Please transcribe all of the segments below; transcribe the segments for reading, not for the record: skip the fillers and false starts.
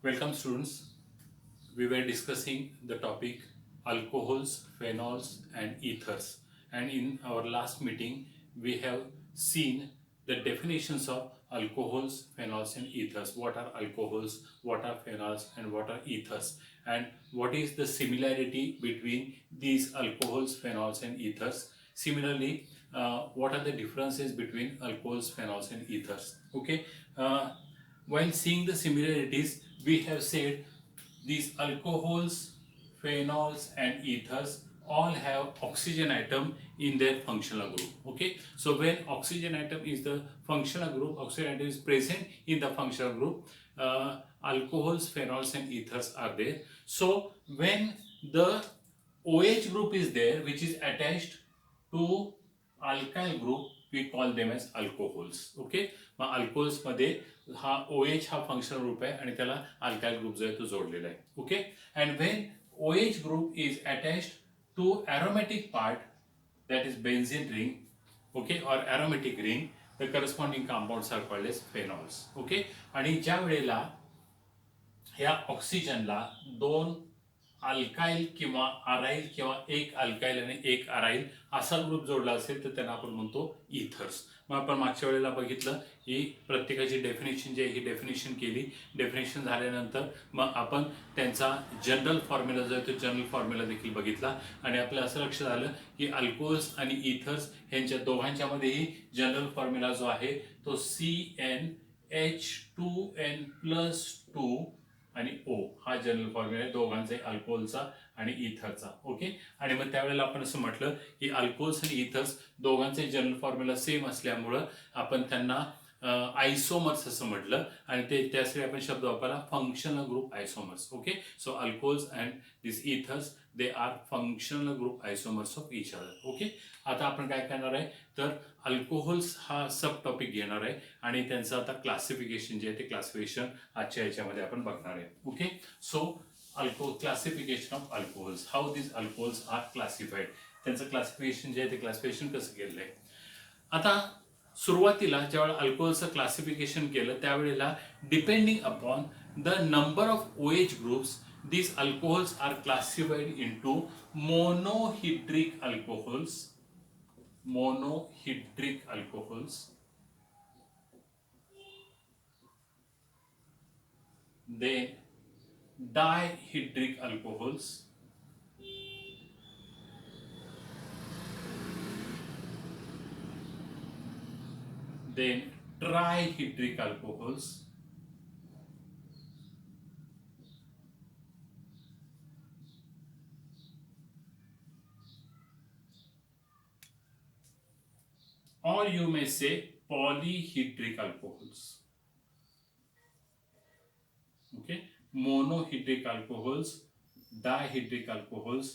Welcome students. We were discussing the topic alcohols, phenols and ethers, and in our last meeting we have seen the definitions of alcohols, phenols and ethers. What are alcohols, what are phenols and what are ethers, and what is the similarity between these alcohols, phenols and ethers. Similarly, what are the differences between alcohols, phenols and ethers. Okay. While seeing the similarities, we have said these alcohols, phenols and ethers all have oxygen atom in their functional group. Okay, so when oxygen atom is the functional group, oxygen atom is present in the functional group, alcohols, phenols and ethers are there. So when the OH group is there, which is attached to alkyl group, we call them as alcohols. Okay, मग alcohols मध्ये हा OH हा functional group आहे आणि त्याला alkyl group जो आहे तो जोडलेला आहे. Okay, and when OH group is attached to aromatic part, that is benzene ring, okay, or aromatic ring, the corresponding compounds are called as phenols. Okay, आणि ज्या वेळेला या ऑक्सिजनला दोन अल्काइल किंवा अराइल किंवा एक अल्काइल आणि एक अराइल असा ग्रुप जोडला असेल तर त्यांना आपण म्हणतो इथर्स. मग आपण मागच्या वेळेला बघितलं की प्रत्येकाची डेफिनेशन जी आहे ही डेफिनेशन केली. डेफिनेशन झाल्यानंतर मग आपण त्यांचा जनरल फॉर्म्युला जो आहे तो जनरल फॉर्म्युला देखील बघितला आणि आपलं असं लक्षात आलं की अल्कोहोल्स आणि इथर्स यांच्या दोघांच्या मध्येही जनरल फॉर्म्युला जो आहे तो CnH2n+2 आणि O हा जनरल फॉर्म्युला आहे दोघांचा, अल्कोहोलचा आणि इथरचा. ओके, आणि मग त्यावेळेला आपण असं म्हटलं की अल्कोहोल्स आणि इथर्स दोघांचे जनरल फॉर्म्युला सेम असल्यामुळं आपण त्यांना आयसोमर्स असं म्हटलं आणि ते त्यासाठी आपण शब्द वापरला functional group आयसोमर्स. Okay, so alcohols and this ethers they are functional group आयसोमर्स of each other. Okay, आता आपण काय करणार आहे तर अल्कोहोल्स हा सब टॉपिक घेणार आहे आणि त्यांचं आता क्लासिफिकेशन जे आहे ते क्लासिफिकेशन आजच्या याच्यामध्ये आपण बघणार आहे. Okay, so classification of alcohols, how this alcohols are classified, त्यांचं क्लासिफिकेशन जे आहे ते क्लासिफिकेशन कसं केलेलं आहे. आता सुरुवातीला ज्यावेळेला अल्कोहोलचं क्लासिफिकेशन केलं त्यावेळेला depending upon the number of OH groups these alcohols are classified into monohydric alcohols, then dihydric alcohols, then trihydric alcohols, or you may say polyhydric alcohols. Okay, monohydric alcohols, dihydric alcohols,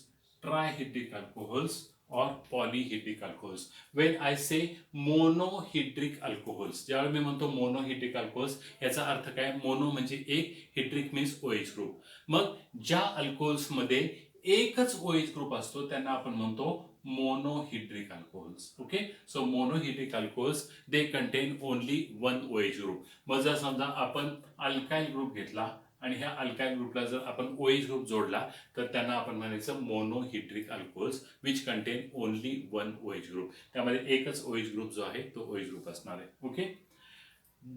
trihydric alcohols or polyhydric alcohols. When I say monohydric alcohols, ज्यावेळी मी म्हणतो monohydric alcohols याचा अर्थ काय, mono म्हणजे एक, hydric means OH group. मग ज्या alcohols मध्ये एकच OH ग्रुप असतो त्यांना आपण म्हणतो monohydric alcohols. Okay, so monohydric alcohols they contain only one OH group. मग जर समजा आपण अल्काइल ग्रुप घेतला आणि ह्या अल्काइल ग्रुपला जर आपण OH ग्रुप जोडला तर त्यांना आपण म्हणायचं monohydric alcohols which contain only one OH group. त्यामध्ये एकच OH ग्रुप जो आहे तो OH ग्रुप असणार आहे. ओके,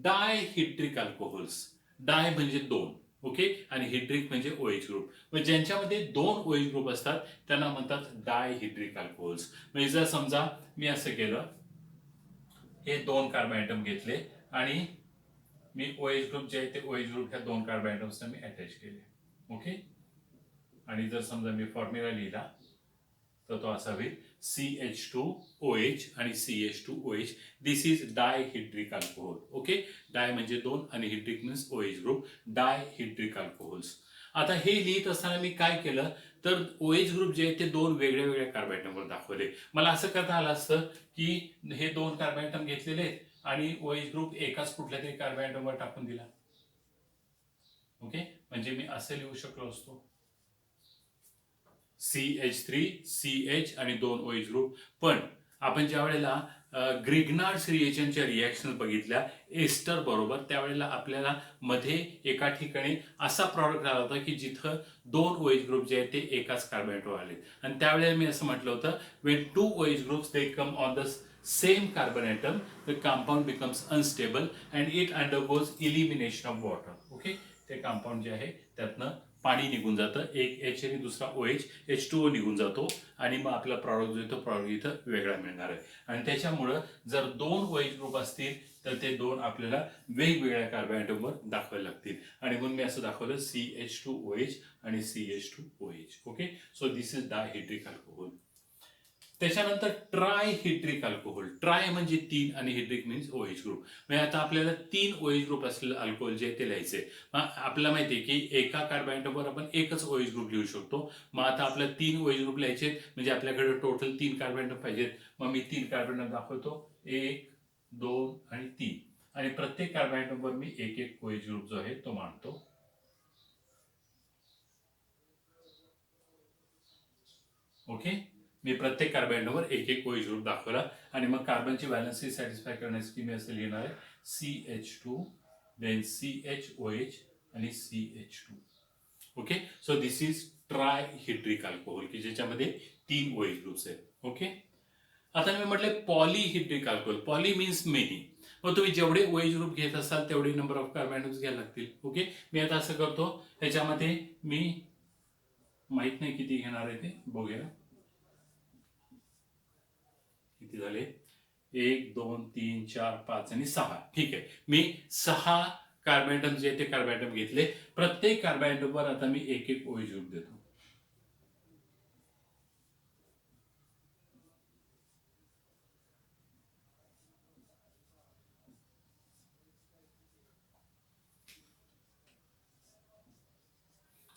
डायहिड्रिक अल्कोहोल्स, डाय म्हणजे दोन, ओके, आणि हिड्रिक म्हणजे OH ग्रुप. मग ज्यांच्यामध्ये दोन OH ग्रुप असतात त्यांना म्हणतात डायहिड्रिक अल्कोहोल्स. म्हणजे जर समजा मी असं केलं, हे दोन कार्बन ॲटम घेतले आणि मी OH ग्रुप जे आहे ते OH ग्रुप ह्या दोन कार्बन ॲटम्सना मी अटॅच केले. ओके, आणि जर समजा मी फॉर्म्युला लिहिला तर तो असा होईल CH2OH आणि CH2OH. This is dihydric alcohol. Okay, di म्हणजे दोन आणि hydric means OH group, dihydric alcohols. आता हे लिहित असताना मी काय केलं तर OH ग्रुप जे आहे ते दोन वेगळ्या वेगळ्या कार्बन ॲटमवर दाखवले. मला असं करता आलं असतं की हे दोन कार्बन ॲटम घेतलेले आहेत आणि OH ग्रुप एकाच कुठल्या तरी कार्बन ॲटमवर टाकून दिला. ओके, म्हणजे मी असं लिहू शकलो असतो CH3, CH आणि दोन OH ग्रुप. पण आपण ज्या वेळेला ग्रिग्नार्ड्स रिएजनच्या रिॲक्शन बघितल्या एस्टर बरोबर, त्यावेळेला आपल्याला मध्ये एका ठिकाणी असा प्रॉडक्ट आला होता की जिथं 2 OH ग्रुप जे आहेत ते एकाच कार्बन ॲटम आले. आणि त्यावेळेला मी असं म्हटलं होतं, when 2 OH groups they come on the same carbon atom the compound becomes unstable and it undergoes elimination of water. Okay, ते कंपाऊंड जे आहे त्यातनं पाणी निघून जातं, एक एच आणि दुसरा OH H2O निघून जातो आणि मग आपला प्रॉडक्ट जो आहे तो प्रॉडक्ट इथं वेगळा मिळणार आहे. आणि त्याच्यामुळं जर 2 OH ग्रुप असतील तर ते 2 आपल्याला वेगवेगळ्या कार्बन ॲटमवर दाखवायला लागतील. आणि म्हणून मी असं दाखवलं CH2OH आणि CH2OH. Okay, so this is dihydric alcohol. त्याच्यानंतर ट्रायहेड्रिक अल्कोहोल. ट्राय म्हणजे 3 आणि हेड्रिक मीन्स OH ग्रुप. म्हणजे आता आपल्याला 3 OH ग्रुप असलेलं अल्कोहोल जे आहे ते लिहायचे. आपल्याला माहिती आहे की एका कार्बन ॲटमवर आपण एकच OH ग्रुप लिहू शकतो. मग आता आपल्याला 3 OH ग्रुप लिहायचे म्हणजे आपल्याकडे टोटल 3 कार्बन ॲटम पाहिजेत. मग मी 3 कार्बन ॲटम दाखवतो, 1, 2 आणि 3. आणि प्रत्येक कार्बन ॲटमवर मी एक एक OH ग्रुप जो आहे तो मांडतो. ओके, मी प्रत्येक कार्बन ॲटमवर एक एक OH ग्रुप दाखवला. आणि मग कार्बनची व्हॅलन्सी सॅटिस्फाय करण्यासाठी मी असं लिहिणार आहे CH2 देन CHOH आणि CH2. Okay, so this is trihydric alcohol की ज्याच्यामध्ये 3 OH ग्रुप्स आहेत. ओके, आता मी म्हटले पॉलीहेड्रिक अल्कोहोल. Poly means many. मग तुम्ही जेवढे OH ग्रुप घेत असाल तेवढे नंबर ऑफ कार्बन ॲटम्स घ्यायला लागतील. ओके, मी आता असं करतो, ह्याच्यामध्ये मी माहित नाही किती घेणार आहे ते बघूया. किती झाले? 1, 2, 3, 4, 5 आणि 6. ठीक आहे, मी 6 कार्बन ॲटम जे आहे ते कार्बन ॲटम घेतले. प्रत्येक कार्बन ॲटमवर आता मी एक एक OH ग्रुप देतो.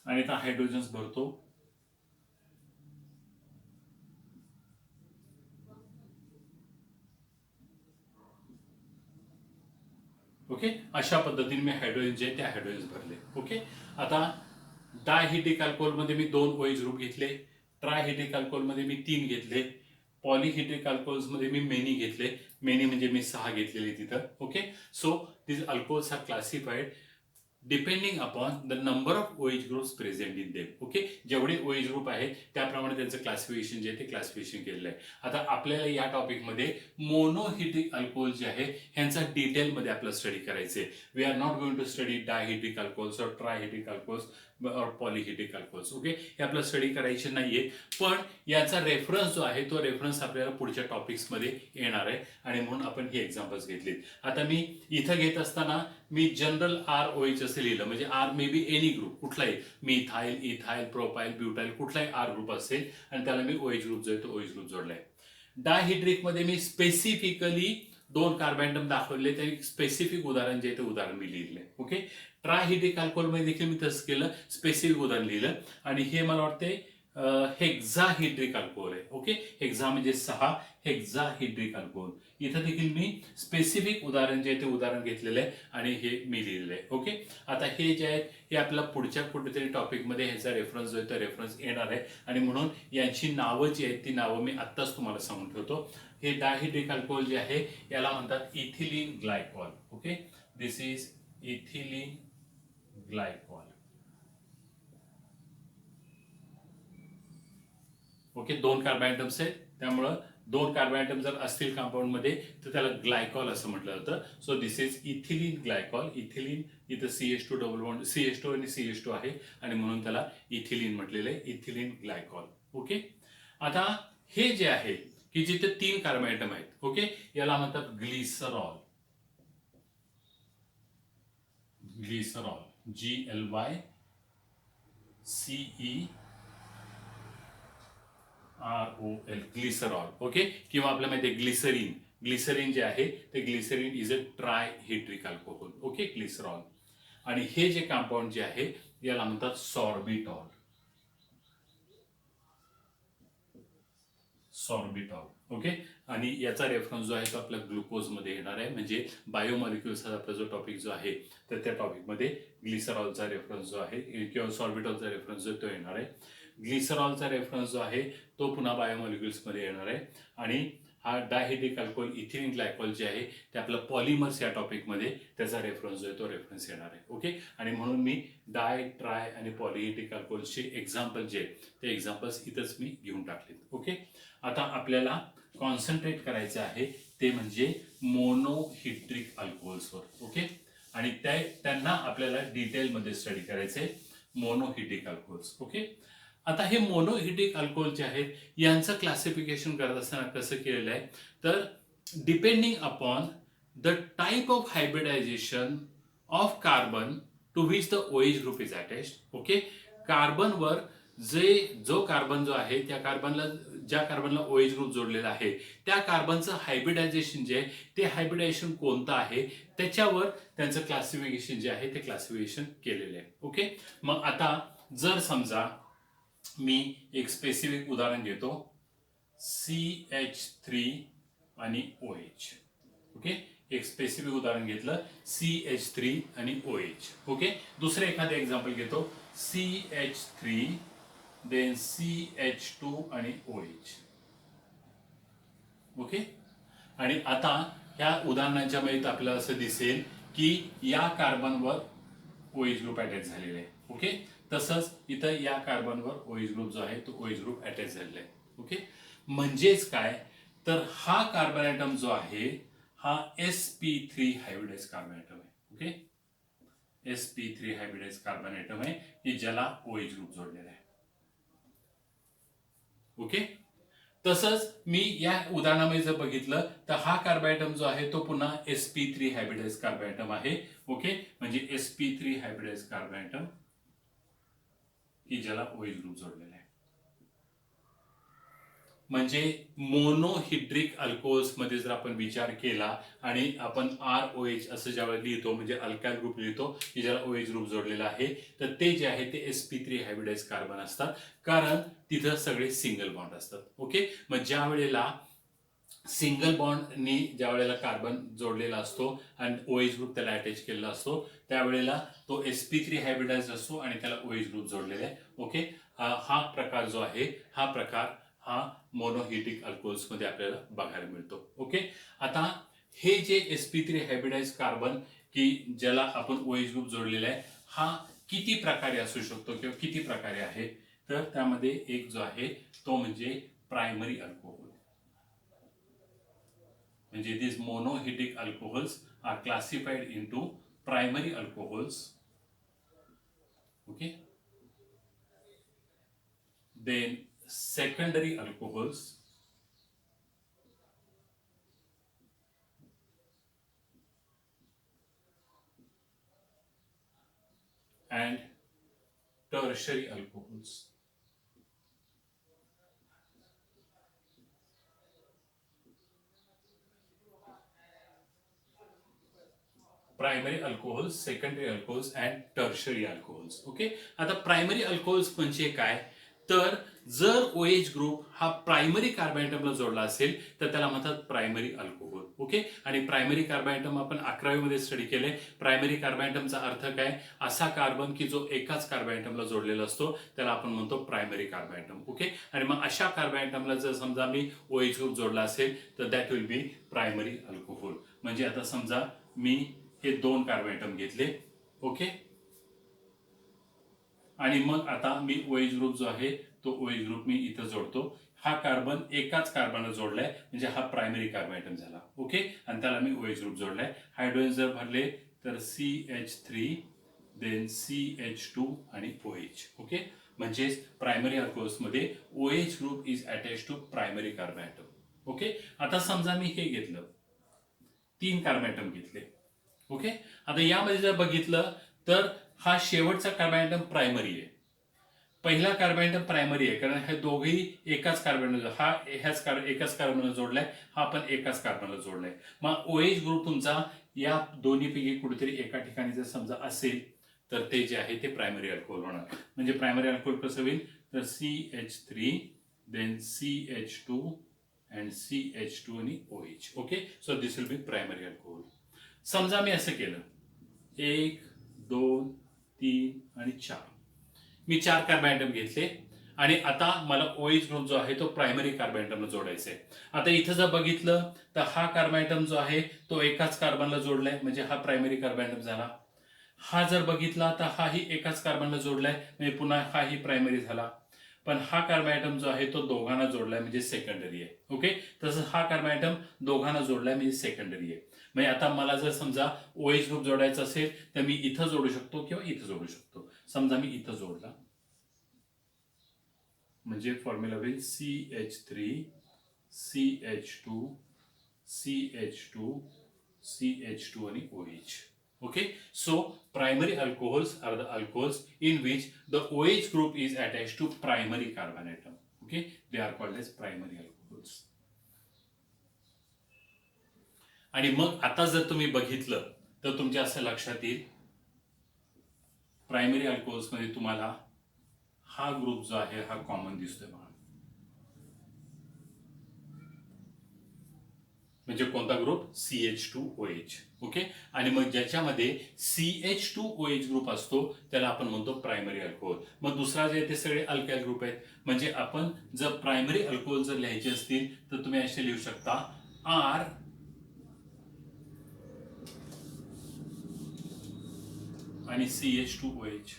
आणि आता हायड्रोजन्स भरतो. ओके, अशा पद्धतीने मी हायड्रोजन जे ते हायड्रोजन भरले. ओके, आता डायहेड्रिक अल्कोहोलमध्ये मी 2 OH ग्रुप घेतले. ट्रायहेड्रिक अल्कोहोलमध्ये मी 3 घेतले. पॉलीहेड्रिक अल्कोहोल्समध्ये मी मेनी घेतले. मेनी म्हणजे मी 6 घेतलेले तिथं. Okay, so this alcohols are classified depending upon the number of OH groups present in them. Okay, जेवढे OH ग्रुप आहेत त्याप्रमाणे त्यांचं क्लासिफिकेशन जे आहे ते क्लासिफिकेशन केलेलं आहे. आता आपल्याला या टॉपिकमध्ये मोनोहेड्रिक अल्कोहोल जे आहे ह्यांचा डिटेलमध्ये आपल्याला स्टडी करायचे. We are not going to study dihydric alcohols और ट्रायहेड्रिक अल्कोहोल्स और पॉलीहेड्रिक अल्कोहोल्स. ओके, हे आपल्याला स्टडी करायचे नाहीये, पण याचा रेफरन्स जो आहे तो रेफरन्स आपल्याला पुढच्या टॉपिक्समध्ये येणार आहे आणि म्हणून आपण ही एक्झाम्पल्स घेतलीत. आता मी इथं घेत असताना मी जनरल ROH असं लिहिलं, म्हणजे R may be any group, कुठलाही मिथाईल, इथाईल, प्रोपाईल, ब्युटाईल, कुठलाही R ग्रुप असेल आणि त्याला मी OH ग्रुप जो आहे तो OH ग्रुप जोडलाय. डायहेड्रिक मध्ये मी स्पेसिफिकली 2 कार्बन ॲटम दाखवले, ते स्पेसिफिक उदाहरण जे आहे ते उदाहरण मी लिहिलंय. ओके, ट्रायहेड्रिक अल्कोहोलमध्ये देखील मी तसं केलं, स्पेसिफिक उदाहरण लिहिलं. आणि हे मला वाटते हेक्झाहेड्रिक अल्कोहोल आहे. ओके, हेक्झा म्हणजे 6, हेक्झाहेड्रिक अल्कोहोल. इथं देखील मी स्पेसिफिक उदाहरण जे आहे ते उदाहरण घेतलेलं आहे आणि हे मी लिहिलेलं आहे. ओके, आता हे जे आहेत हे आपल्या पुढच्या कुठेतरी टॉपिकमध्ये ह्याचा रेफरन्स जो आहे तो रेफरन्स येणार आहे आणि म्हणून यांची नावं जी आहेत ती नावं मी आत्ताच तुम्हाला सांगून ठेवतो. हे डायहेड्रिक अल्कोहोल जे आहे याला म्हणतात ethylene glycol. Okay, this is ethylene glycol. Okay, 2 carbon atoms आहेत त्यामुळं 2 कार्बन ॲटम जर असतील कंपाऊंडमध्ये तर त्याला ग्लायकॉल असं म्हटलं जातं. So this is ethylene glycol. Ethylene इथं CH2 डबल बॉन्ड, CH2 आणि CH2 आहे आणि म्हणून त्याला इथिलीन म्हटलेलं आहे, इथिलीन ग्लायकॉल. ओके, आता हे जे आहे की जिथे 3 कार्बन ॲटम आहेत, ओके, याला म्हणतात glycerol. Glycerol, GLYCEROL. Glycerol. Okay, किंवा आपल्या माहिती आहे ग्लिसरीन. ग्लिसरीन जे आहे ते glycerine is a trihydric alcohol. Okay, glycerol. आणि हे जे कंपाऊंड जे आहे याला म्हणतात सॉर्बिटॉल. सॉर्बिटॉल. ओके, आणि याचा रेफरन्स जो आहे तो आपल्या ग्लुकोजमध्ये येणार आहे. म्हणजे बायोमॉलिक्युल्स हा आपला जो टॉपिक जो आहे तर त्या टॉपिकमध्ये ग्लिसरॉलचा रेफरन्स जो आहे किंवा सॉर्बिटॉलचा रेफरन्स जो तो येणार आहे. ग्लिसरॉलचा रेफरन्स जो आहे तो पुन्हा बायोमॉलिक्युल्समध्ये येणार आहे. आणि हा डायहेड्रिक अल्कोहोल इथिलीन ग्लायकॉल जे आहे ते आपलं पॉलिमर्स या टॉपिकमध्ये त्याचा रेफरन्स जो आहे तो रेफरन्स येणार आहे. ओके, आणि म्हणून मी डाय, ट्राय आणि पॉलिहेड्रिक अल्कोहोलचे एक्झाम्पल जे ते एक्झाम्पल्स इथंच मी घेऊन टाकले. ओके, आता आपल्याला कॉन्सन्ट्रेट करायचं आहे ते म्हणजे मोनोहिड्रिक अल्कोहोल्सवर. ओके, आणि त्यांना आपल्याला डिटेलमध्ये स्टडी करायचे मोनोहिड्रिक अल्कोहोल्स. ओके, आता हे मोनोहिड्रिक अल्कोहोल जे आहेत यांचं क्लासिफिकेशन करत असताना कसं केलेलं आहे तर depending upon the type of hybridization of carbon to which the OH group is attached. Okay, कार्बनवर जो कार्बन जो आहे त्या कार्बनला ज्या कार्बनला OH ग्रुप जोडलेला आहे त्या कार्बनचं हायब्रिडायझेशन जे आहे ते हायब्रिडायझेशन कोणतं आहे त्याच्यावर त्यांचं क्लासिफिकेशन जे आहे ते क्लासिफिकेशन केलेलं आहे. ओके, मग आता जर समजा मी एक स्पेसिफिक उदाहरण घेतो CH3 आणि OH. ओके, एक स्पेसिफिक उदाहरण घेतलं CH3 आणि OH. ओके, दुसरे एखादे एक्झाम्पल घेतो CH3 देन CH2 आणि OH. ओके, आणि आता ह्या उदाहरणांच्या मध्ये आपल्याला असं दिसेल की या कार्बनवर OH ग्रुप अटॅच झालेला आहे. ओके, तसंच इथं या कार्बनवर OH ग्रुप जो आहे तो OH ग्रुप अटॅच झालेला आहे. ओके, म्हणजेच काय तर हा कार्बन ॲटम जो आहे हा sp3 हायब्रिडाइज कार्बन ॲटम आहे. Okay, sp3 hybridize carbon item आहे की ज्याला OH ग्रुप जोडलेला आहे. ओके, तसंच मी या उदाहरणामध्ये जर बघितलं तर हा कार्बन ॲटम जो आहे तो पुन्हा sp3 हायब्रिडाइज कार्बन ॲटम आहे. ओके, म्हणजे sp3 हायब्रिडाइज कार्बन ॲटम की ज्याला OH ग्रुप जोडलेला आहे. म्हणजे मोनोहिड्रिक अल्कोहोल्स मध्ये जर आपण विचार केला आणि आपण ROH असं ज्यावेळेला लिहितो म्हणजे अल्काइल ग्रुप लिहितो की ज्याला OH ग्रुप जोडलेला आहे तर ते जे आहे ते sp3 हायब्रिडाइज कार्बन असतात कारण तिथं सगळे सिंगल बॉन्ड असतात. ओके, मग ज्या वेळेला सिंगल बॉन्डनी ज्या वेळेला कार्बन जोडलेला असतो आणि OH ग्रुप त्याला अटॅच केलेला असतो त्यावेळेला तो sp3 हायब्रिडाइज असतो आणि त्याला OH ग्रुप जोडलेला आहे. ओके, हा प्रकार जो आहे हा प्रकार हा मोनोहिड्रिक अल्कोहोल्स मध्ये आपल्याला बघायला मिळतो. ओके, आता हे जे sp3 हायब्रिडाइज कार्बन की ज्याला आपण OH ग्रुप जोडलेला आहे हा किती प्रकारे असू शकतो किंवा किती प्रकारे आहे तर त्यामध्ये एक जो आहे तो म्हणजे प्रायमरी अल्कोहोल. म्हणजे these monohydric alcohols are classified into primary alcohols. Okay, then secondary alcohols and tertiary alcohols. Primary alcohols, secondary alcohols and tertiary alcohols. Okay, आता प्रायमरी अल्कोहोल्स म्हणजे काय तर जर OH ग्रुप हा प्रायमरी कार्बन ॲटमला जोडला असेल तर त्याला म्हणतात प्रायमरी अल्कोहोल. ओके, आणि प्रायमरी कार्बन ॲटम आपण 11वी मध्ये स्टडी केले. प्रायमरी कार्बन ॲटमचा अर्थ काय असा कार्बन की जो एकाच कार्बन ॲटमला जोडलेला असतो त्याला आपण म्हणतो प्रायमरी कार्बन ॲटम. ओके, आणि मग अशा कार्बन ॲटमला जर समजा मी OH ग्रुप जोडला असेल तर that will be primary alcohol. म्हणजे आता समजा मी हे दोन कार्बन ॲटम घेतले. ओके, आणि मग आता मी OH ग्रुप जो आहे तो OH ग्रुप मी इथं जोडतो. हा कार्बन एकाच कार्बनला जोडलाय म्हणजे हा प्रायमरी कार्बन ॲटम झाला. ओके, आणि त्याला मी OH ग्रुप जोडलाय. हायड्रोजन जर भरले तर CH3 देन CH2 आणि OH. ओके, म्हणजे प्रायमरी अल्कोहोल्स मध्ये OH group is attach to primary carbon atom. Okay, आता समजा मी हे घेतलं 3 कार्बन ॲटम घेतले. ओके, आता यामध्ये जर बघितलं तर हा शेवटचा कार्बन ॲटम प्रायमरी आहे. पहिला कार्बन ॲटम प्रायमरी आहे कारण हे दोघेही एकाच कार्बन हा एकाच कार्बनला जोडलाय हा पण एकाच कार्बनला जोडलाय. मग OH ग्रुप तुमचा या दोन्हीपैकी कुठेतरी एका ठिकाणी जर समजा असेल तर ते जे आहे ते प्रायमरी अल्कोहोल होणार. म्हणजे प्रायमरी अल्कोहोल कसं होईल तर CH3 then CH2 and CH2 आणि OH. Okay, so this will be primary alcohol. समजा मी असं केलं 1 2 3 आणि 4 मी 4 कार्बन ॲटम घेतले आणि आता मला OH ग्रुप जो आहे तो प्रायमरी कार्बन ॲटमला जोडायचा आहे. आता इथं जर बघितलं तर हा कार्बन ॲटम जो आहे तो एकाच कार्बनला जोडलाय, म्हणजे हा प्रायमरी कार्बन ॲटम झाला. हा जर बघितला तर हाही एकाच कार्बनला जोडलाय, म्हणजे पुन्हा हाही प्रायमरी झाला. पण हा कार्बन ॲटम जो आहे तो दोघांना जोडलाय, म्हणजे सेकंडरी आहे. ओके, तसंच हा कार्बन ॲटम दोघांना जोडलाय, म्हणजे सेकंडरी आहे. म्हणजे आता मला जर समजा OH ग्रुप जोडायचा असेल तर मी इथं जोडू शकतो किंवा इथं जोडू शकतो. समजा मी इथं जोडला, म्हणजे फॉर्म्युला होईल CH3 CH2 CH2 CH2 आणि OH. Okay, so primary alcohols are the alcohols in which the OH group is attached to primary carbon atom. Okay, they are called as primary alcohols. आणि मग आता जर तुम्ही बघितलं तर तुमच्या असं लक्षात येईल, प्रायमरी अल्कोहोल्स मध्ये तुम्हाला हा ग्रुप जो आहे हा कॉमन दिसतोय बघा. म्हणजे कोणता ग्रुप? CH2OH. ओके, आणि मग ज्याच्यामध्ये CH2OH ग्रुप असतो त्याला आपण म्हणतो प्रायमरी अल्कोहोल. मग दुसरा जे ते सगळे अल्काइल ग्रुप आहेत. म्हणजे आपण जर प्रायमरी अल्कोहोल जर लिहायचे असतील तर तुम्ही असे लिहू शकता R आणि CH2OH.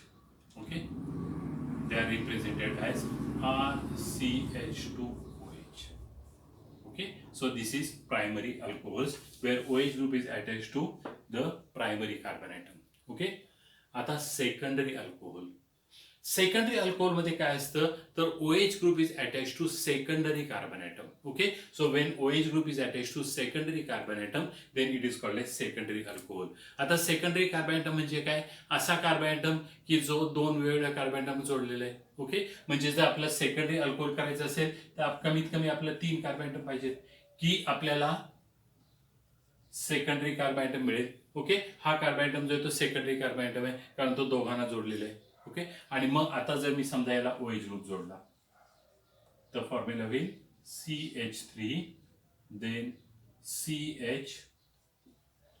Okay, they are represented as RCH2OH. Okay, so this is primary alcohols where OH group is attached to the primary carbon atom. Okay, आता secondary alcohol. सेकंडरी अल्कोहोल मध्ये काय असतं तर OH group is attach to secondary carbon atom. Okay, so when OH group is attach to secondary carbon atom then it is called as secondary alcohol. आता secondary carbon atom म्हणजे काय? असा carbon item की जो दोन वेगवेगळ्या carbon item जोडलेला आहे. ओके, म्हणजे जर आपल्याला सेकंडरी अल्कोहोल करायचं असेल तर कमीत कमी आपल्याला 3 कार्बन ॲटम पाहिजेत की आपल्याला सेकंडरी कार्बन ॲटम मिळेल. ओके, हा कार्बन ॲटम जो आहे तो सेकंडरी कार्बन ॲटम आहे कारण तो दोघांना जोडलेला आहे. ओके, आणि मग आता जर मी समजा याला OH ग्रुप जोडला तर फॉर्म्युला होईल CH3 then CH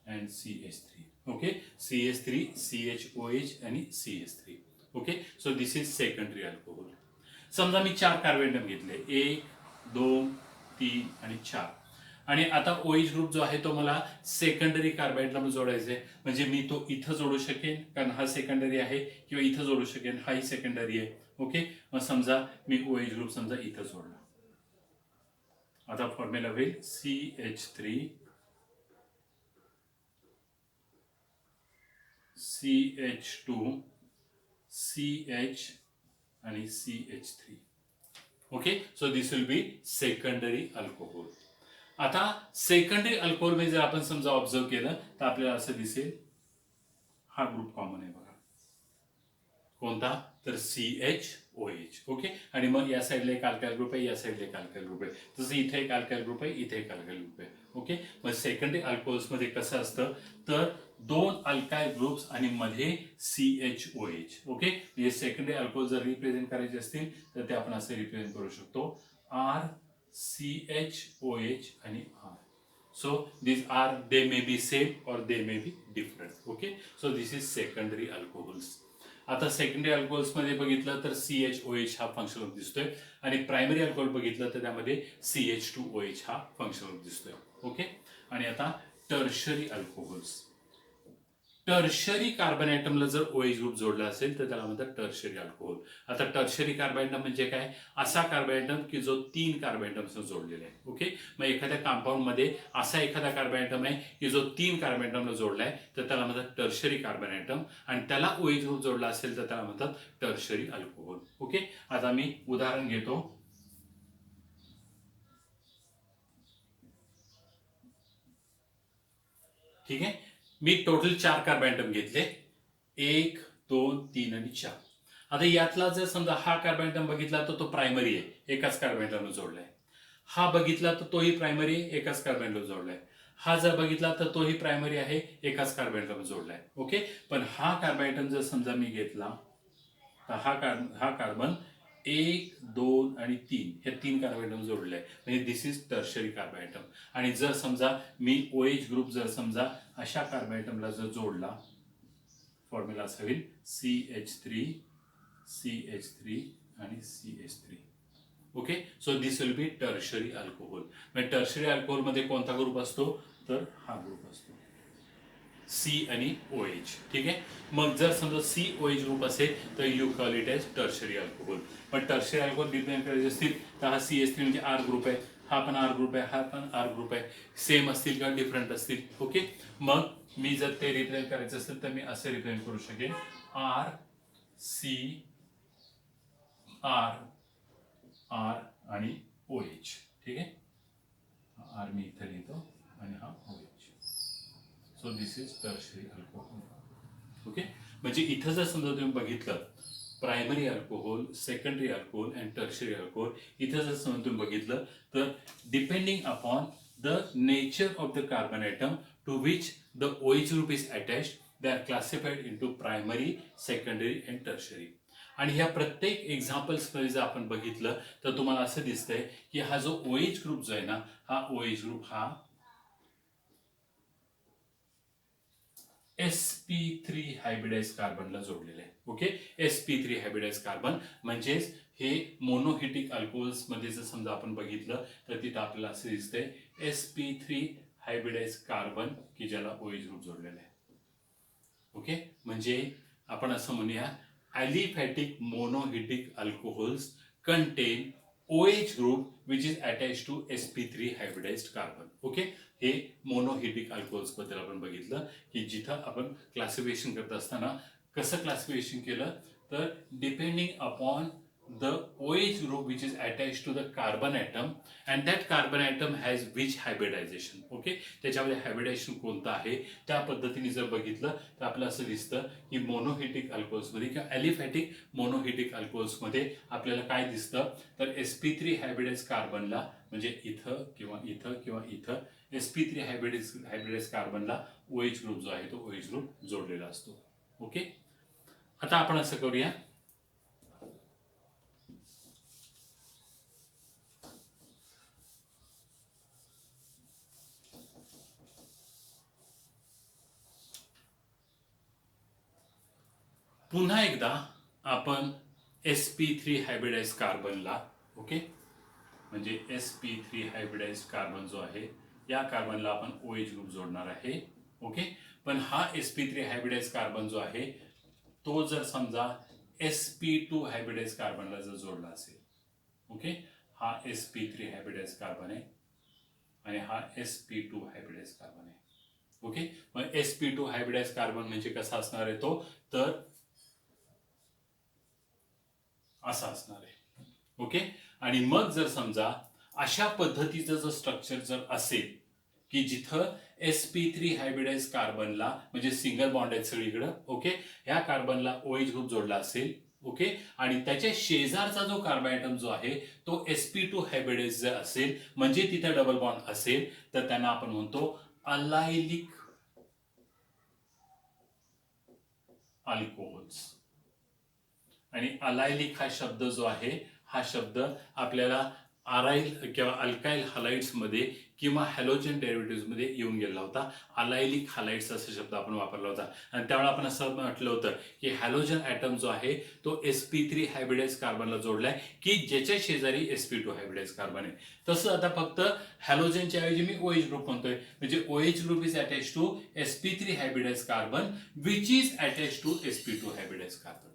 and CH3. Okay, CH3 CHOH आणि CH3. Okay, so this is secondary alcohol. समजा मी 4 कार्बन ॲटम घेतले, 1 2 3 आणि 4, आणि आता OH ग्रुप जो आहे तो मला सेकंडरी कार्बन ॲटम जोडायचा आहे. म्हणजे मी तो इथं जोडू शकेन कारण हा सेकंडरी आहे, किंवा इथं जोडू शकेन, हाही सेकंडरी आहे. ओके, मग समजा मी OH ग्रुप समजा इथं जोडला. आता फॉर्म्युला होईल CH3 CH2 CH आणि CH3. Okay, so this will be secondary alcohol. आता सेकंडरी अल्कोहोल मध्ये जर आपण समजा ऑब्झर्व केलं तर आपल्याला असं दिसेल हा ग्रुप कॉमन आहे बघा. कोणता? तर CHOH. ओके, आणि मग या साईडला एक अल्काइल ग्रुप आहे, या साईडला एक अल्काइल ग्रुप आहे. तसं इथे एक अल्काइल ग्रुप आहे, इथे एक अल्काइल ग्रुप आहे. ओके, मग सेकंडरी अल्कोहोल्स मध्ये कसं असतं तर 2 अल्काइल ग्रुप्स आणि मध्ये CHOH. ओके, म्हणजे सेकंडरी अल्कोहोल जर रिप्रेझेंट करायचे असतील तर ते आपण असे रिप्रेझेंट करू शकतो R CHOH आणि R. So these are, they may be same or they may be different. Okay, so this is secondary alcohols. आता सेकंडरी अल्कोहोल्स मध्ये बघितलं तर CHOH हा फंक्शनल ग्रुप दिसतोय, आणि प्रायमरी अल्कोहोल बघितलं तर त्यामध्ये CH2OH हा फंक्शनल ग्रुप दिसतोय. ओके, आणि आता टर्शरी अल्कोहोल्स. टर्शरी कार्बन ॲटमला जर OH ग्रुप जोडला असेल तर त्याला म्हणतात टर्शरी अल्कोहोल. आता टर्शरी कार्बन ॲटम म्हणजे काय? असा कार्बन ॲटम की जो 3 कार्बन ॲटम्सने जोडलेला आहे. ओके, मग एखाद्या कंपाऊंड मध्ये असा एखादा कार्बन ॲटम आहे की जो 3 कार्बन ॲटमला जोडलाय तर त्याला म्हणतात टर्शरी कार्बन ॲटम, आणि त्याला OH ग्रुप जोडला असेल तर त्याला म्हणतात टर्शरी अल्कोहोल. ओके, आता मी उदाहरण घेतो. ठीक आहे, मी टोटल 4 कार्बन ॲटम घेतले, 1 2 3 आणि 4. आता यातला जर समजा हा कार्बन ॲटम बघितला तर तो प्रायमरी आहे, एकाच कार्बन ॲटमला जोडलाय. हा बघितला तर तोही प्रायमरी आहे, एकाच कार्बन ॲटमला जोडलाय. हा जर बघितला तर तोही प्रायमरी आहे, एकाच कार्बन ॲटमला जोडलाय. ओके, पण हा कार्बन ॲटम जर समजा मी घेतला तर हा कार्बन 1 2 आणि 3 हे 3 कार्बन ॲटम जोडले आहे, म्हणजे दिस इज टर्शरी कार्बन ॲटम. आणि जर समजा मी OH ग्रुप जर समजा अशा कार्बन ॲटमला जर जोडला, फॉर्म्युला असा होईल CH3 CH3 आणि CH3. Okay, so this will be tertiary alcohol. म्हणजे टर्शरी अल्कोहोल मध्ये कोणता ग्रुप असतो, तर हा ग्रुप असतो C आणि OH. ठीक आहे. मग जर समजा COH ग्रुप असेल तर you call it as tertiary alcohol. पण टर्शरी अल्कोहोल डिपेंड करायचे असतील तर हा CH3 म्हणजे R ग्रुप आहे, हा पण R ग्रुप आहे, हा पण R ग्रुप आहे. सेम असतील का डिफरंट असतील. ओके, मग मी जर ते रिप्रेझेंट करायचं असेल तर मी असे रिप्रेझेंट करू शकेन R C R R आणि OH. ठीक आहे, R मी इथे लिहितो आणि हा OH. So this is tertiary alcohol. Okay, म्हणजे इथं जर समजा तुम्ही बघितलं primary alcohol, secondary alcohol and tertiary alcohol, इथं जर समजा तुम्ही बघितलं तर depending upon the nature of the carbon atom to which the OH group is attached, they are classified into primary, secondary and tertiary. आणि ह्या प्रत्येक एक्झाम्पल्समध्ये जर आपण बघितलं तर तुम्हाला असं दिसतंय की हा जो OH ग्रुप जो आहे ना, हा OH ग्रुप हा sp3 हायब्रिडाइज कार्बनला जोडलेलं आहे. ओके, sp3 हायब्रिडाइज कार्बन म्हणजेच हे मोनोहिटिक अल्कोहोल्स मध्ये जर समजा आपण बघितलं तर तिथं आपल्याला असं दिसतंय sp3 हायब्रिडाइज कार्बन की ज्याला OH ग्रुप जोडलेला आहे. ओके, म्हणजे आपण असं म्हणूया aliphatic monohydric alcohols contain OH group which is attach to sp3 hybridized carbon. Okay, हे मोनोहिटिक अल्कोहोल्स बद्दल आपण बघितलं की जिथं आपण क्लासिफिकेशन करत असताना कसं क्लासिफिकेशन केलं तर depending upon the OH group which is attached to the carbon atom and that carbon atom has which hybridization. Okay, त्याच्यामध्ये हायब्रिडायझेशन कोणतं आहे त्या पद्धतीने जर बघितलं तर आपल्याला असं दिसतं की मोनोहिटिक अल्कोहोल्समध्ये किंवा ॲलिफॅटिक मोनोहिटिक अल्कोहोल्समध्ये आपल्याला काय दिसतं तर sp3 हायब्रिडाइज कार्बनला म्हणजे इथं किंवा इथं किंवा इथं sp3 हायब्रिडाइज कार्बनला OH ग्रुप जो आहे तो OH ग्रुप जोडलेला असतो. ओके, आता आपण असं करूया पुन्हा एकदा आपण sp3 हायब्रिडाइज कार्बनला ओके म्हणजे sp3 हायब्रिडाइज कार्बन जो आहे या कार्बनला आपण OH ग्रुप जोडणार आहे. ओके, पण हा sp3 हायब्रिडाइज कार्बन जो आहे तो जर समजा sp2 हायब्रिडाइज कार्बनला जर जोडला असेल. ओके, हा sp3 हायब्रिडाइज कार्बन आहे आणि हा sp2 हायब्रिडाइज कार्बन आहे. ओके, मग sp2 हायब्रिडाइज कार्बन म्हणजे कसा असणार आहे तो तर असा असणार आहे. ओके, आणि मग जर समजा अशा पद्धतीचं जर स्ट्रक्चर जर असेल की जिथं sp3 हायब्रिडाइज कार्बनला म्हणजे सिंगल बॉन्ड आहे सगळीकडं. ओके, ह्या कार्बनला OH ग्रुप जोडला असेल. ओके, आणि त्याच्या शेजारचा जो कार्बन ॲटम जो आहे तो sp2 हायब्रिडाइज जर असेल म्हणजे तिथे डबल बॉन्ड असेल तर त्यांना आपण म्हणतो अलायलिक अल्कोहोल्स. आणि अलायलिक हा शब्द जो आहे हा शब्द आपल्याला आराईल किंवा अल्काइल हलाइड्स मध्ये किंवा हॅलोजन डेरिव्हेटिव्ह मध्ये येऊन गेला होता. अलायलिक हलाइड्स असा शब्द आपण वापरला होता आणि त्यावेळेला आपण असं म्हटलं होतं की हॅलोजन ॲटम जो आहे तो sp3 हायब्रिडाइज कार्बनला जोडलाय की ज्याच्या शेजारी sp2 हायब्रिडाइज कार्बन आहे. तसं आता फक्त हॅलोजनच्या ऐवजी मी OH ग्रुप म्हणतोय म्हणजे OH group is attach to sp3 hybridize carbon which is attach to sp2 hybridize carbon.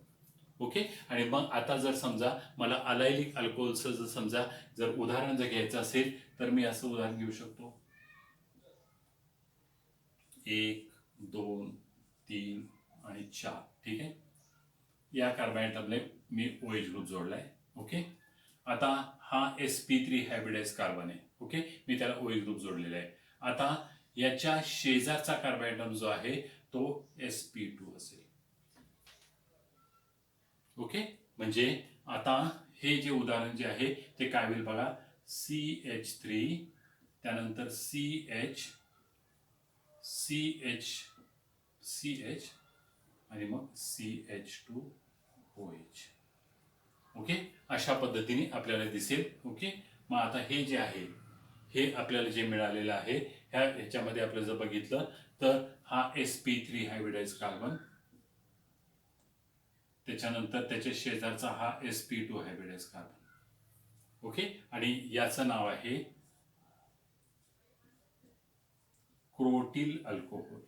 Okay, आणि मग आता जर समजा मला अलायलिक अल्कोहोलचं जर समजा जर उदाहरण जर घ्यायचं असेल तर मी असं उदाहरण घेऊ शकतो 1 2 3 आणि 4. ठीक आहे, या कार्बन ॲटमने मी OH ग्रुप जोडलाय. ओके, आता हा sp3 हायब्रिडाइज कार्बन आहे. ओके, मी त्याला OH ग्रुप जोडलेला आहे. आता याच्या शेजारचा कार्बन ॲटम जो आहे तो sp2 असेल. ओके, म्हणजे आता हे जे उदाहरण जे आहे ते काय होईल बघा CH3 त्यानंतर CH CH CH आणि मग CH2OH. ओके, अशा पद्धतीने आपल्याला दिसेल. ओके, मग आता हे जे आहे हे आपल्याला जे मिळालेलं आहे ह्याच्यामध्ये आपल्याला जर बघितलं तर हा sp3 हायब्रिडाइज कार्बन त्याच्यानंतर त्याच्या शेजारचा हा sp2 हायब्रिडाइज कार्बन. ओके, आणि याचं नाव आहे crotyl alcohol.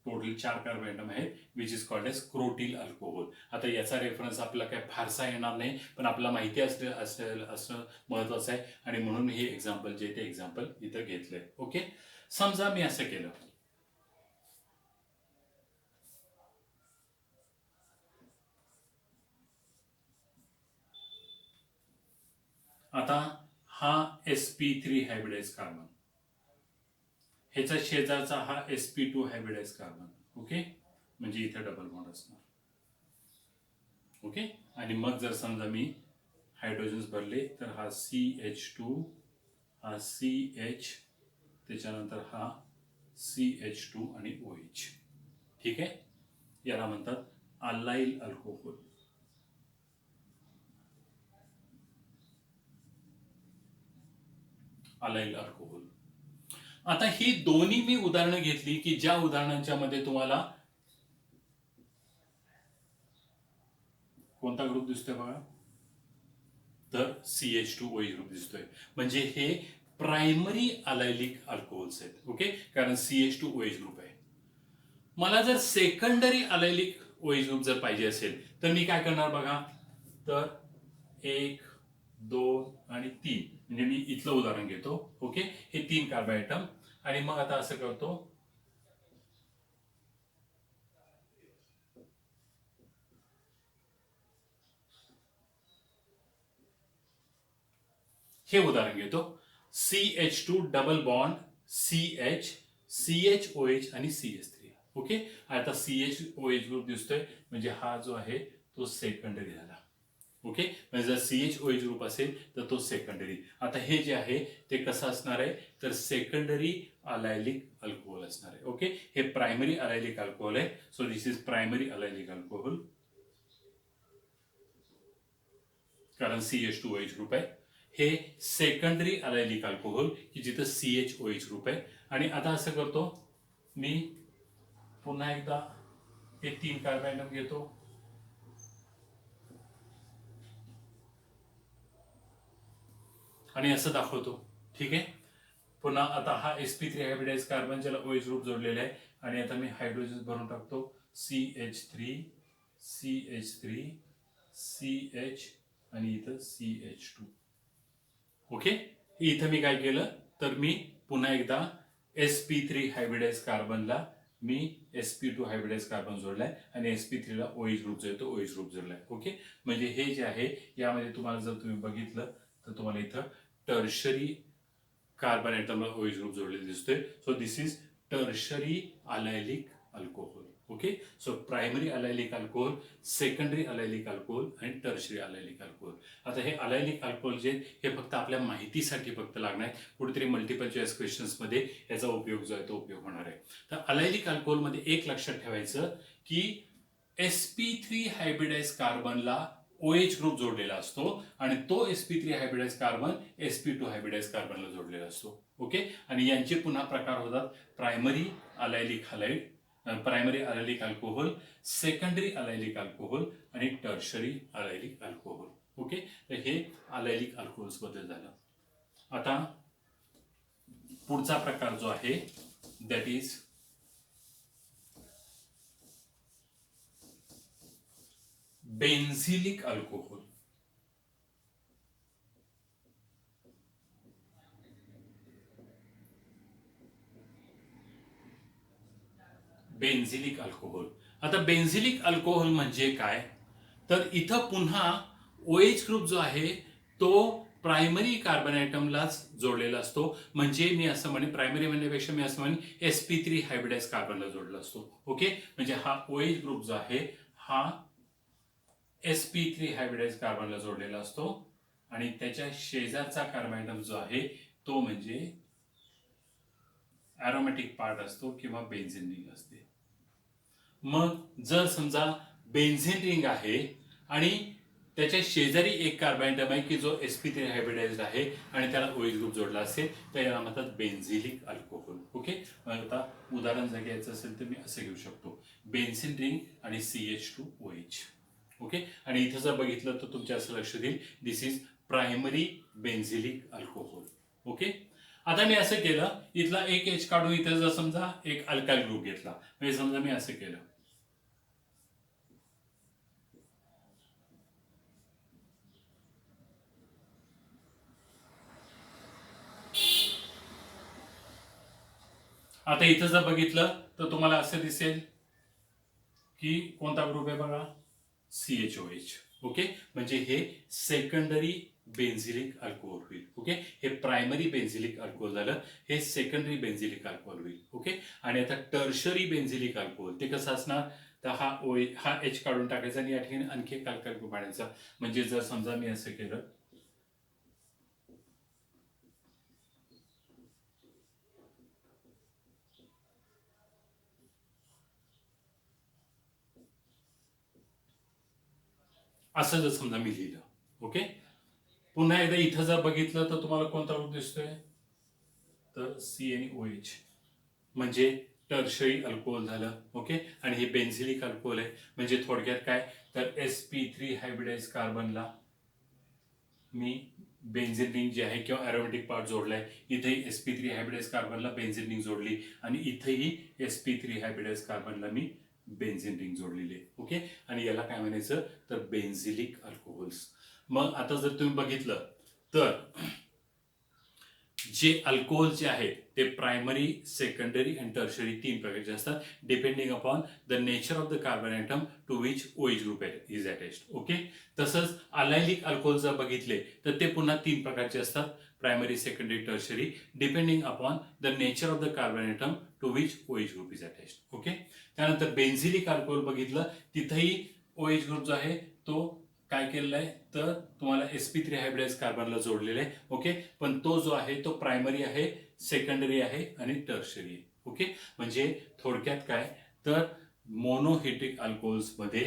Total 4 carbon atom आहेत which is called as crotyl alcohol. आता याचा रेफरन्स आपल्याला काय फारसा येणार नाही, पण आपल्याला माहिती असणं महत्वाचं आहे, आणि म्हणून हे एक्झाम्पल जे ते एक्झाम्पल इथं घेतलंय. ओके, समजा मी असं केलं, आता हा sp3 हायब्रिडाइज कार्बन, ह्याचा शेजारचा हा sp2 हायब्रिडाइज कार्बन. ओके, म्हणजे इथे डबल बॉन्ड असणार. ओके, आणि मग जर समजा मी हायड्रोजन्स भरले तर हा CH2, हा CH, त्याच्यानंतर हा CH2 आणि OH. ठीक आहे, याला म्हणतात अलाइल अल्कोहोल. Allyl alcohol. आता ही दोन्ही मी उदाहरणं घेतली की ज्या उदाहरणांच्या मध्ये तुम्हाला कोणता ग्रुप दिसतोय बघा, तर CH2OH ग्रुप दिसतोय, म्हणजे हे प्रायमरी अलायलिक अल्कोहोल्स आहेत. ओके, कारण CH2OH ग्रुप आहे. मला जर सेकंडरी अलायलिक OH ग्रुप जर पाहिजे असेल तर मी काय करणार बघा, तर 1, 2 आणि 3, म्हणजे मी इथलं उदाहरण घेतो. ओके, हे 3 कार्बन ॲटम, आणि मग आता असं करतो, हे उदाहरण घेतो, CH2 double bond CH, CHOH आणि CH3. ओके, आता CHOH ग्रुप दिसतोय, म्हणजे हा जो आहे तो सेकंडरी झाला. ओके, म्हणजे जर CHOH ग्रुप असेल तर तो सेकंडरी. आता हे जे आहे ते कसं असणार आहे, तर सेकंडरी अलायलिक अल्कोहोल असणार आहे. ओके, हे प्रायमरी अलायलिक अल्कोहोल आहे. So this is primary allylic alcohol, कारण CH2OH ग्रुप आहे. हे सेकंडरी अलायलिक अल्कोहोल की जिथं CHOH ग्रुप आहे. आणि आता असं करतो, मी पुन्हा एकदा हे 3 कार्बन ॲटम घेतो, आणि असं दाखवतो. ठीक आहे, पुन्हा आता हा sp3 हायब्रिडाइज कार्बन ज्याला OH ग्रुप जोडलेला आहे, आणि आता मी हायड्रोजन भरून टाकतो, CH3, CH3, CH आणि इथं CH2. ओके, इथं मी काय केलं, तर मी पुन्हा एकदा sp3 हायब्रिडाइज कार्बनला मी sp2 हायब्रिडाइज कार्बन जोडलाय, आणि sp3 ला OH ग्रुप जो आहे तो OH ग्रुप जोडलाय. ओके, म्हणजे हे जे आहे यामध्ये तुम्हाला जर तुम्ही बघितलं तर तुम्हाला इथं टर्शरी कार्बन ॲटमला OH ग्रुप जोडलेला दिसतोय. So this is tertiary allylic alcohol. Okay, so primary allylic alcohol, secondary allylic alcohol आणि टर्शरी अलायलिक अल्कोहोल. आता हे अलायलिक अल्कोहोल जे हे फक्त आपल्या माहितीसाठी फक्त लागणार आहे, कुठेतरी मल्टिपल चॉईस क्वेश्चन्स मध्ये याचा उपयोग जो आहे तो उपयोग होणार आहे. तर अलायलिक अल्कोहोल मध्ये एक लक्षात ठेवायचं की sp3 हायब्रिडाइज कार्बनला OH ग्रुप जोडलेला असतो, आणि तो sp3 hybridize carbon sp2 hybridise कार्बनला जोडलेला असतो. ओके, आणि यांचे पुन्हा प्रकार होतात primary allylic halide, primary allylic alcohol, secondary allylic alcohol आणि टर्शरी अलायलिक अल्कोहोल. ओके, तर हे अलायलिक अल्कोहोल्स बद्दल झालं. आता पुढचा प्रकार जो आहे दॅट इज बेन्झिलिक अल्कोहोल. बेन्झिलिक अल्कोहोल. आता बेन्झिलिक अल्कोहोल म्हणजे काय, तर इथं पुन्हा OH ग्रुप जो आहे तो प्रायमरी कार्बन ॲटमलाच जोडलेला असतो. म्हणजे मी असं म्हणेन, प्रायमरी म्हणण्यापेक्षा मी असं म्हणेन sp3 हायब्रिडाइज कार्बनला जोडला असतो. ओके, म्हणजे हा OH ग्रुप जो आहे हा sp3 हायब्रिडाइज कार्बनला जोडलेला असतो, आणि त्याच्या शेजारचा कार्बन ॲटम जो आहे तो म्हणजे ॲरोमॅटिक पार्ट असतो किंवा बेन्झीन रिंग असते. मग जर समजा बेन्झीन रिंग आहे आणि त्याच्या शेजारी एक कार्बन ॲटम आहे की जो sp3 हायब्रिडाइज्ड आहे आणि त्याला OH ग्रुप जोडला असेल तर याला म्हणतात बेन्झिलिक अल्कोहोल. ओके, आता उदाहरण जर घ्यायचं असेल तर मी असं घेऊ शकतो, बेन्झिन रिंग आणि CH2OH. ओके, आणि इथं जर बघितलं तर तुमच्या असं लक्षात येईल, दिस इज प्रायमरी बेन्झिलिक अल्कोहोल. ओके, आता मी असं केलं, इथला एक H काढून इथं जर समजा एक अल्काइल ग्रुप घेतला, म्हणजे समजा मी असं केलं, आता इथं जर बघितलं तर तुम्हाला असं दिसेल की कोणता ग्रुप आहे बघा, CHOH. ओके, म्हणजे हे सेकंडरी बेन्झिलिक अल्कोहोल होईल. ओके, हे प्रायमरी बेन्झिलिक अल्कोहोल झालं, हे सेकंडरी बेन्झिलिक अल्कोहोल होईल. ओके, आणि आता टर्शरी बेन्झिलिक अल्कोहोल ते कसं असणार, तर हा H काढून टाकायचा आणि या ठिकाणी आणखी एक अल्काइल ग्रुप आणायचा. म्हणजे जर समजा मी असं केलं, असं जर समजा मी लिहिलं. ओके, पुन्हा एकदा इथं जर बघितलं तर तुम्हाला कोणता ग्रुप दिसतोय, तर C आणि OH, म्हणजे टर्शरी अल्कोहोल झालं. ओके, आणि हे बेन्झिलिक अल्कोहोल आहे. म्हणजे थोडक्यात काय, तर sp3 हायब्रिडाइज कार्बनला मी बेन्झिन रिंग जे आहे किंवा एरोमॅटिक पार्ट जोडलाय, इथेही sp3 हायब्रिडाइज कार्बनला बेन्झिन रिंग जोडली आणि इथेही sp3 हायब्रिडाइज कार्बनला मी बेन्झिन रिंग जोडलेली आहे. ओके, आणि याला काय म्हणायचं, तर बेन्झिलिक अल्कोहोल्स. मग आता जर तुम्ही बघितलं तर जे अल्कोहोल जे आहेत ते प्रायमरी, सेकंडरी आणि टर्शरी तीन प्रकारचे असतात, depending upon the nature of the carbon atom to which OH group is attached. Okay, तसंच अलायलिक अल्कोहोल जर बघितले तर ते पुन्हा तीन प्रकारचे असतात, primary, secondary, tertiary, depending upon the nature of the carbon atom to which OH group is attached. Okay, त्यानंतर बेन्झिलिक अल्कोहोल बघितलं, तिथेही OH ग्रुप जो आहे तो काय केलेला आहे, तर तुम्हाला sp3 हायब्रिडाइज कार्बनला जोडलेला आहे. ओके, पण तो जो आहे तो प्रायमरी आहे, सेकंडरी आहे आणि टर्शरी आहे. ओके, म्हणजे थोडक्यात काय, तर मोनोहेट्रिक अल्कोहोल्समध्ये,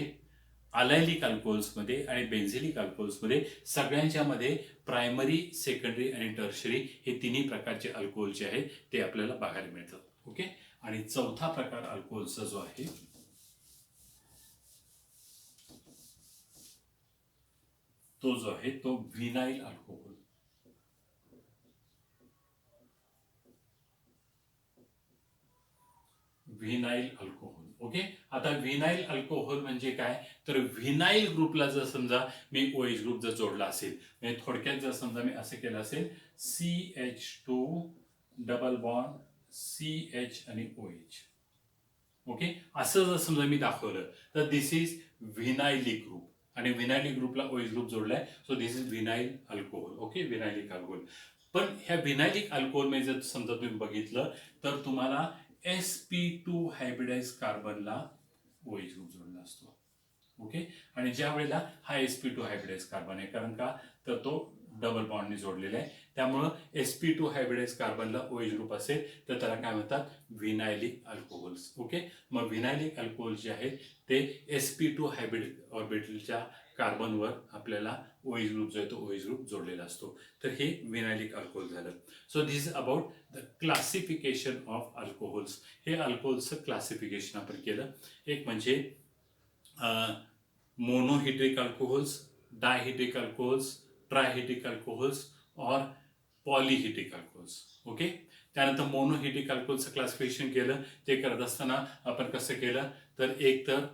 अलायलिक अल्कोहोल्समध्ये आणि बेन्झिलिक अल्कोहोल्समध्ये सगळ्यांच्या मध्ये प्रायमरी, सेकंडरी आणि टर्शरी हे तिन्ही प्रकारचे अल्कोहोल जे आहेत ते आपल्याला बघायला मिळतात. ओके, आणि चौथा प्रकार अल्कोहोलचा जो आहे तो जो आहे तो vinyl alcohol. Vinyl alcohol. Okay, आता व्हिनाइल अल्कोहोल म्हणजे काय, तर व्हिनाइल ग्रुपला जर समजा मी OH ग्रुप जर जोडला असेल, म्हणजे थोडक्यात जर समजा मी असं केलं असेल, CH2 डबल बॉन्ड CH आणि OH. ओके, असं जर समजा मी दाखवलं तर दिस इज व्हिनाइलिक ग्रुप, आणि व्हिनाइलिक ग्रुपला OH ग्रुप जोडलाय, so this is vinyl alcohol. Okay, vinylic alcohol. पण ह्या व्हिनाइलिक अल्कोहोल जर समजा तुम्ही बघितलं तर तुम्हाला sp2 हायब्रिडाइज कार्बनला OH ग्रुप जोडला असतो. ओके, आणि ज्या वेळेला हा sp2 हायब्रिडाइज कार्बन आहे, कारण का, तर तो डबल बॉन्डने जोडलेला आहे, त्यामुळं sp2 हायब्रिडाइज कार्बनला OH ग्रुप असेल तर त्याला काय म्हणतात, व्हिनाइलिक अल्कोहोल्स. ओके, मग व्हिनाइलिक अल्कोहोल जे आहेत ते sp2 हायब्रिड ऑर्बिटलच्या कार्बनवर आपल्याला OH ग्रुप जो आहे तो OH ग्रुप जोडलेला असतो. तर हे व्हिनाइलिक अल्कोहोल झालं. So this is about the classification of alcohols. हे अल्कोहोलचं क्लासिफिकेशन आपण केलं. एक म्हणजे मोनोहेट्रिक अल्कोहोल्स, डायहेट्रिक अल्कोहोल्स, ट्रायहेट्रिक अल्कोहोल्स और पॉलीहेट्रिक अल्कोहोल्स. ओके, त्यानंतर मोनोहेट्रिक अल्कोहोलचं क्लासिफिकेशन केलं. ते करत असताना आपण कसं केलं, तर एक तर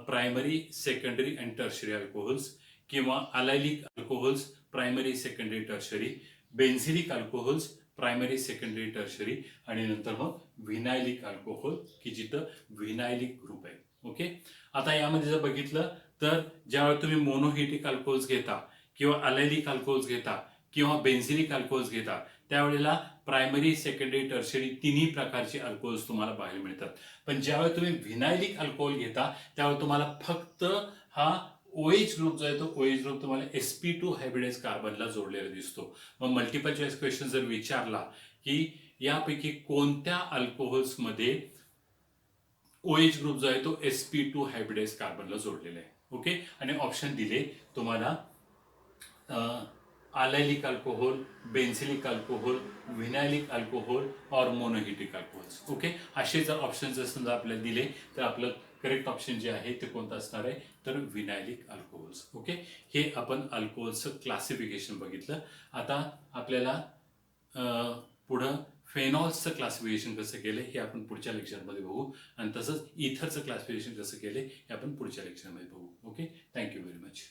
प्रायमरी, सेकंडरी आणि टर्शरी अल्कोहोल्स, किंवा allylic alcohols primary, secondary, tertiary, benzylic alcohols primary, secondary, tertiary, आणि नंतर मग व्हिनाइलिक अल्कोहोल की जिथं व्हिनाइलिक ग्रुप आहे. ओके, आता यामध्ये जर बघितलं तर ज्यावेळी तुम्ही मोनोहेट्रिक अल्कोहोल्स घेता किंवा अलायलिक अल्कोहोल्स घेता किंवा बेन्झिलिक अल्कोहोल्स घेता, त्यावेळेला प्रायमरी, सेकंडरी, टर्शरी तिन्ही प्रकारचे अल्कोहोल्स तुम्हाला पाहायला मिळतात. पण ज्यावेळी तुम्ही व्हिनाइलिक अल्कोहोल घेता त्यावेळी तुम्हाला फक्त हा OH ग्रुप जो आहे तो OH ग्रुप तुम्हाला sp2 हायब्रिडाइज कार्बनला जोडलेला दिसतो. मग मल्टिपल चॉईस क्वेश्चन जर विचारला की यापैकी कोणत्या अल्कोहोल्समध्ये OH ग्रुप जो आहे तो sp2 हायब्रिडाइज कार्बनला जोडलेला आहे. ओके, आणि ऑप्शन दिले तुम्हाला अलायलिक अल्कोहोल, बेन्झिलिक अल्कोहोल, व्हिनायलिक अल्कोहोल और मोनोहिटिक अल्कोहोल्स. ओके, असे जर ऑप्शन जर समजा आपल्याला दिले तर आपलं करेक्ट ऑप्शन जे आहे ते कोणतं असणार आहे तर व्हिनायलिक अल्कोहोल्स. ओके, हे आपण अल्कोहोलचं क्लासिफिकेशन बघितलं. आता आपल्याला पुढं फेनॉल्सचं क्लासिफिकेशन कसं केलं हे आपण पुढच्या लेक्चरमध्ये बघू, आणि तसंच इथरचं क्लासिफिकेशन कसं केलं हे आपण पुढच्या लेक्चरमध्ये बघू. Okay, thank you very much.